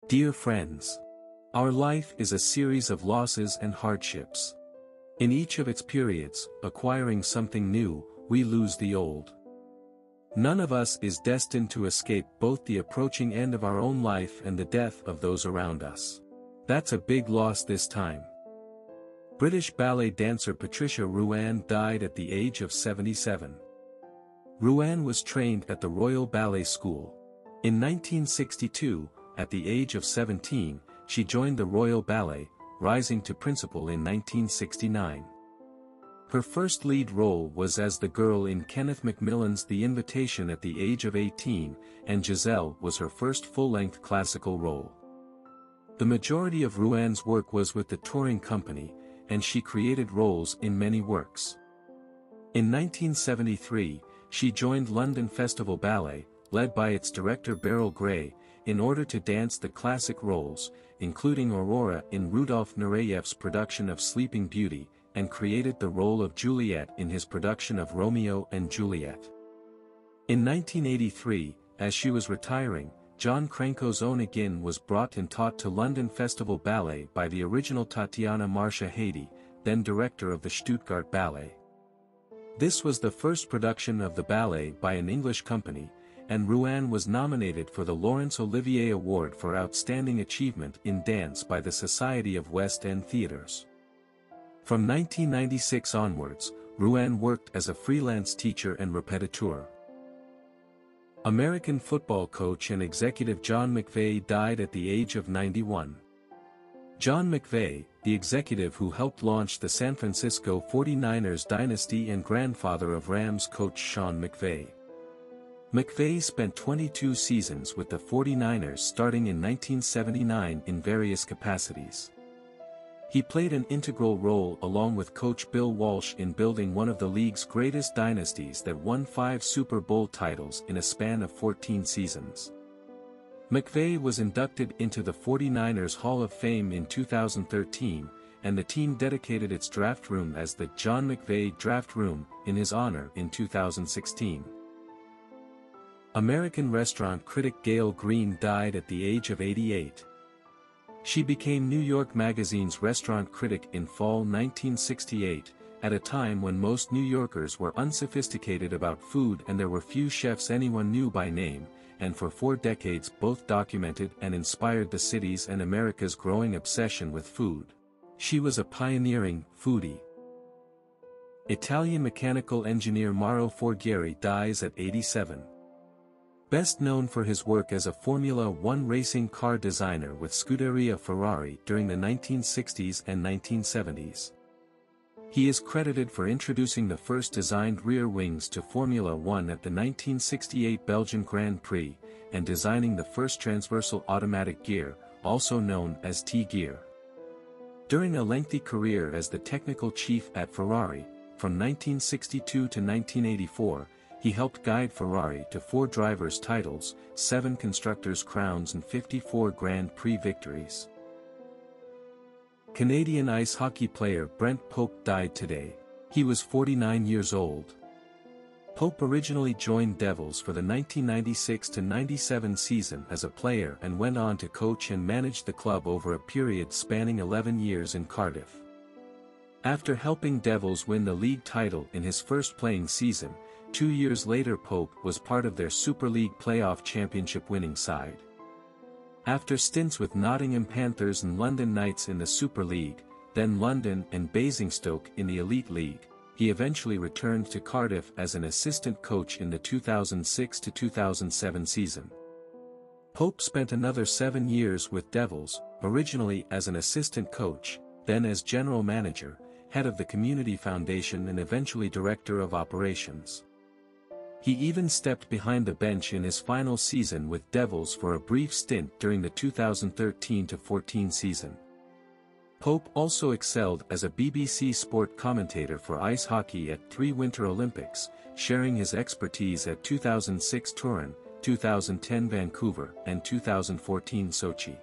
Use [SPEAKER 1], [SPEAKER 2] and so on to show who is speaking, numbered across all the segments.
[SPEAKER 1] Dear friends, our life is a series of losses and hardships. In each of its periods, acquiring something new, we lose the old. None of us is destined to escape both the approaching end of our own life and the death of those around us. That's a big loss this time. British ballet dancer Patricia Ruane died at the age of 77. Ruane was trained at the Royal Ballet School. In 1962, at the age of 17, she joined the Royal Ballet, rising to principal in 1969. Her first lead role was as the girl in Kenneth Macmillan's The Invitation at the age of 18, and Giselle was her first full-length classical role. The majority of Ruane's work was with the touring company, and she created roles in many works. In 1973, she joined London Festival Ballet, led by its director Beryl Gray, in order to dance the classic roles, including Aurora in Rudolf Nureyev's production of Sleeping Beauty, and created the role of Juliet in his production of Romeo and Juliet. In 1983, as she was retiring, John Cranko's Onegin was brought and taught to London Festival Ballet by the original Tatiana Marcia Haydée, then director of the Stuttgart Ballet. This was the first production of the ballet by an English company, and Ruane was nominated for the Laurence Olivier Award for Outstanding Achievement in Dance by the Society of West End Theatres. From 1996 onwards, Ruane worked as a freelance teacher and repetiteur. American football coach and executive John McVay died at the age of 91. John McVay, the executive who helped launch the San Francisco 49ers dynasty and grandfather of Rams coach Sean McVay. McVay spent 22 seasons with the 49ers starting in 1979 in various capacities. He played an integral role along with coach Bill Walsh in building one of the league's greatest dynasties that won 5 Super Bowl titles in a span of 14 seasons. McVay was inducted into the 49ers Hall of Fame in 2013, and the team dedicated its draft room as the John McVay Draft Room in his honor in 2016. American restaurant critic Gail Green died at the age of 88. She became New York Magazine's restaurant critic in fall 1968, at a time when most New Yorkers were unsophisticated about food and there were few chefs anyone knew by name, and for 4 decades both documented and inspired the city's and America's growing obsession with food. She was a pioneering foodie. Italian mechanical engineer Mauro Forghieri dies at 87. Best known for his work as a Formula One racing car designer with Scuderia Ferrari during the 1960s and 1970s. He is credited for introducing the first designed rear wings to Formula One at the 1968 Belgian Grand Prix, and designing the first transversal automatic gear, also known as T-gear. During a lengthy career as the technical chief at Ferrari, from 1962 to 1984, he helped guide Ferrari to 4 drivers' titles, 7 constructors' crowns and 54 Grand Prix victories. Canadian ice hockey player Brent Pope died today. He was 49 years old. Pope originally joined Devils for the 1996-97 season as a player and went on to coach and manage the club over a period spanning 11 years in Cardiff. After helping Devils win the league title in his first playing season, 2 years later Pope was part of their Super League playoff championship winning side. After stints with Nottingham Panthers and London Knights in the Super League, then London and Basingstoke in the Elite League, he eventually returned to Cardiff as an assistant coach in the 2006-2007 season. Pope spent another 7 years with Devils, originally as an assistant coach, then as general manager, head of the Community Foundation and eventually director of operations. He even stepped behind the bench in his final season with Devils for a brief stint during the 2013-14 season. Pope also excelled as a BBC Sport commentator for ice hockey at 3 Winter Olympics, sharing his expertise at 2006 Turin, 2010 Vancouver, and 2014 Sochi.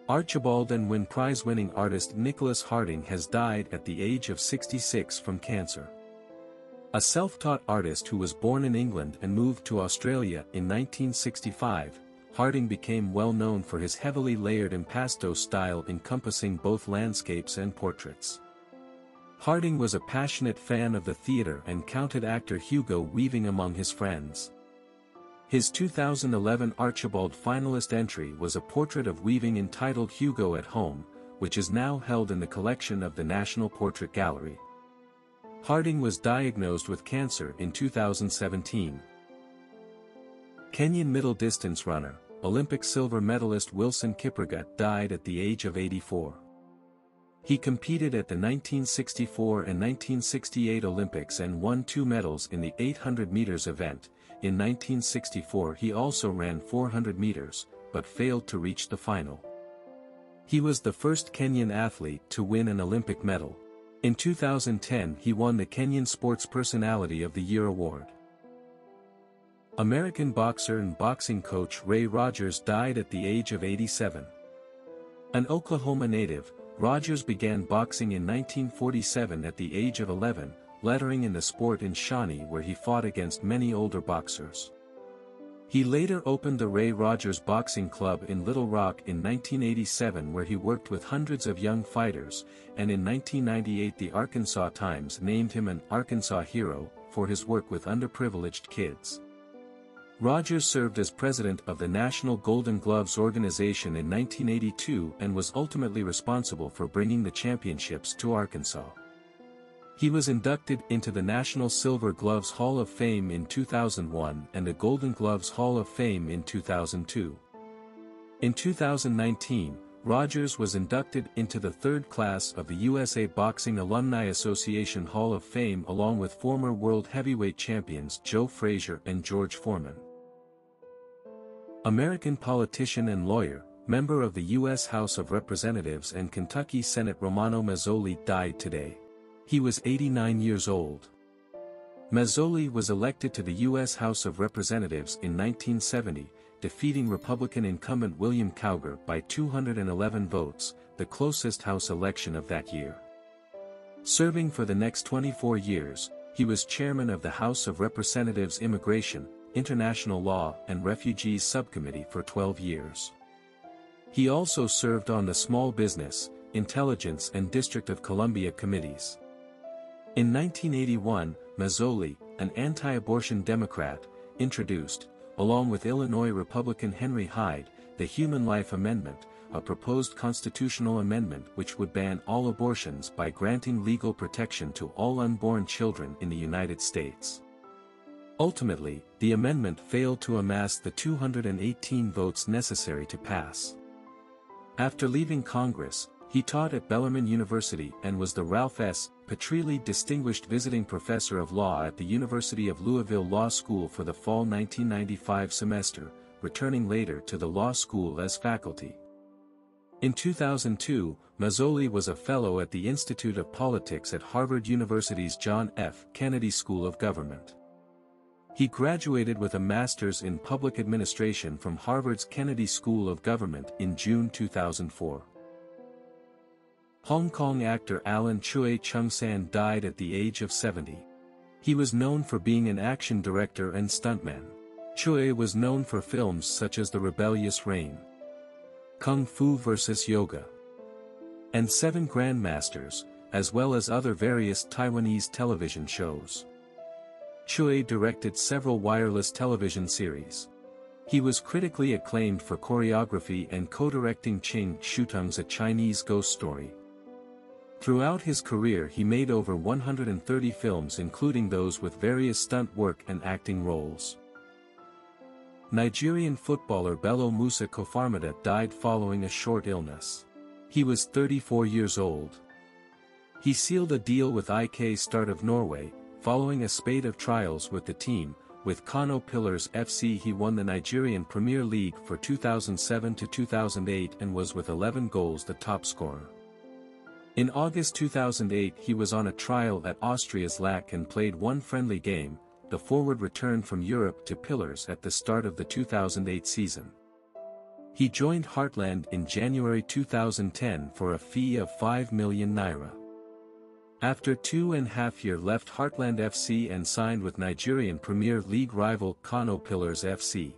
[SPEAKER 1] Archibald and Wynne Prize-winning artist Nicholas Harding has died at the age of 66 from cancer. A self-taught artist who was born in England and moved to Australia in 1965, Harding became well known for his heavily layered impasto style encompassing both landscapes and portraits. Harding was a passionate fan of the theater and counted actor Hugo Weaving among his friends. His 2011 Archibald finalist entry was a portrait of Weaving entitled Hugo at Home, which is now held in the collection of the National Portrait Gallery. Harding was diagnosed with cancer in 2017. Kenyan middle distance runner, Olympic silver medalist Wilson Kiprugut died at the age of 84. He competed at the 1964 and 1968 Olympics and won 2 medals in the 800 meters event. In 1964 he also ran 400 meters, but failed to reach the final. He was the first Kenyan athlete to win an Olympic medal. In 2010 he won the Kenyan Sports Personality of the Year award. American boxer and boxing coach Ray Rogers died at the age of 87. An Oklahoma native, Rogers began boxing in 1947 at the age of 11, lettering in the sport in Shawnee where he fought against many older boxers. He later opened the Ray Rogers Boxing Club in Little Rock in 1987 where he worked with hundreds of young fighters, and in 1998 the Arkansas Times named him an Arkansas hero for his work with underprivileged kids. Rogers served as president of the National Golden Gloves organization in 1982 and was ultimately responsible for bringing the championships to Arkansas. He was inducted into the National Silver Gloves Hall of Fame in 2001 and the Golden Gloves Hall of Fame in 2002. In 2019, Rogers was inducted into the third class of the USA Boxing Alumni Association Hall of Fame along with former world heavyweight champions Joe Frazier and George Foreman. American politician and lawyer, member of the U.S. House of Representatives and Kentucky Senate Romano Mazzoli died today. He was 89 years old. Mazzoli was elected to the U.S. House of Representatives in 1970, defeating Republican incumbent William Cowger by 211 votes, the closest House election of that year. Serving for the next 24 years, he was chairman of the House of Representatives Immigration, International Law and Refugees Subcommittee for 12 years. He also served on the Small Business, Intelligence and District of Columbia committees. In 1981, Mazzoli, an anti-abortion Democrat, introduced, along with Illinois Republican Henry Hyde, the Human Life Amendment, a proposed constitutional amendment which would ban all abortions by granting legal protection to all unborn children in the United States. Ultimately, the amendment failed to amass the 218 votes necessary to pass. After leaving Congress, he taught at Bellarmine University and was the Ralph S. Petrilli Distinguished Visiting Professor of Law at the University of Louisville Law School for the fall 1995 semester, returning later to the law school as faculty. In 2002, Mazzoli was a fellow at the Institute of Politics at Harvard University's John F. Kennedy School of Government. He graduated with a master's in public administration from Harvard's Kennedy School of Government in June 2004. Hong Kong actor Alan Tsui Chung-san died at the age of 70. He was known for being an action director and stuntman. Tsui was known for films such as The Rebellious Reign, Kung Fu vs. Yoga, and Seven Grandmasters, as well as other various Taiwanese television shows. Tsui directed several wireless television series. He was critically acclaimed for choreography and co-directing Qing Shutung's A Chinese Ghost Story. Throughout his career he made over 130 films including those with various stunt work and acting roles. Nigerian footballer Bello Musa Kofarmada died following a short illness. He was 34 years old. He sealed a deal with IK Start of Norway, following a spate of trials with the team. With Kano Pillars FC he won the Nigerian Premier League for 2007 to 2008 and was with 11 goals the top scorer. In August 2008 he was on a trial at Austria's LAC and played one friendly game. The forward returned from Europe to Pillars at the start of the 2008 season. He joined Heartland in January 2010 for a fee of 5 million naira. After 2.5 years left Heartland FC and signed with Nigerian Premier League rival Kano Pillars FC.